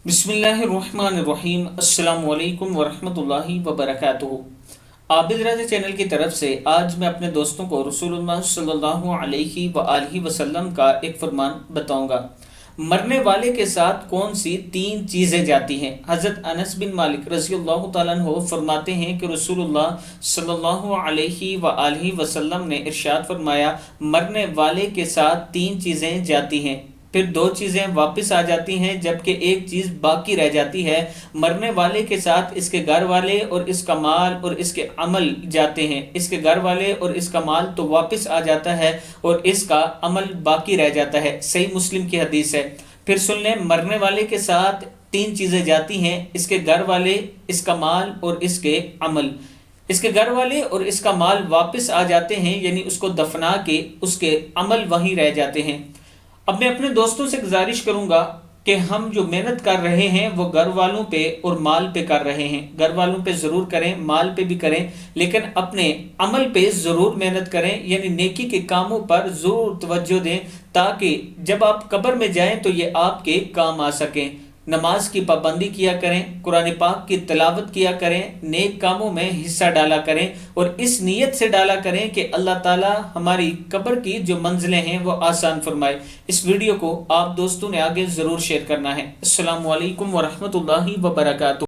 बिस्मिल्लाहिर्रहमानिर्रहीम। अस्सलामु अलैकुम वरहमतुल्लाहि वबरकातुहू। आबिद राजा चैनल की तरफ से आज मैं अपने दोस्तों को रसूलुल्लाह सल्लल्लाहु अलैहि वआलिहि वसल्लम का एक फरमान बताऊंगा। मरने वाले के साथ कौन सी तीन चीज़ें जाती हैं। हज़रत अनस बिन मालिक रज़ियल्लाहु ताला अन्हु फरमाते हैं कि रसूलुल्लाह सल्लल्लाहु अलैहि वआलिहि वसल्लम ने इरशाद फरमाया, मरने वाले के साथ तीन चीज़ें जाती हैं, फिर दो चीज़ें वापस आ जाती हैं, जबकि एक चीज़ बाकी रह जाती है। मरने वाले के साथ इसके घर वाले और इसका माल और इसके अमल जाते हैं। इसके घर वाले और इसका माल तो वापस आ जाता है और इसका अमल बाकी रह जाता है। सही मुस्लिम की हदीस है। फिर सुन लें, मरने वाले के साथ तीन चीज़ें जाती हैं, इसके घर वाले, इसका माल और इसके अमल। इसके घर वाले और इसका माल वापस आ जाते हैं, यानी उसको दफना के उसके अमल वहीं रह जाते हैं। अब मैं अपने दोस्तों से गुजारिश करूंगा कि हम जो मेहनत कर रहे हैं वो घर वालों पे और माल पे कर रहे हैं। घर वालों पे ज़रूर करें, माल पे भी करें, लेकिन अपने अमल पे ज़रूर मेहनत करें, यानी नेकी के कामों पर ज़रूर तवज्जो दें, ताकि जब आप कब्र में जाएं तो ये आपके काम आ सकें। नमाज की पाबंदी किया करें, कुरान पाक की तिलावत किया करें, नेक कामों में हिस्सा डाला करें और इस नीयत से डाला करें कि अल्लाह ताला हमारी कब्र की जो मंजिलें हैं वो आसान फरमाए। इस वीडियो को आप दोस्तों ने आगे ज़रूर शेयर करना है। अस्सलामु अलैकुम वरहमतुल्लाहि वबरकातुहू।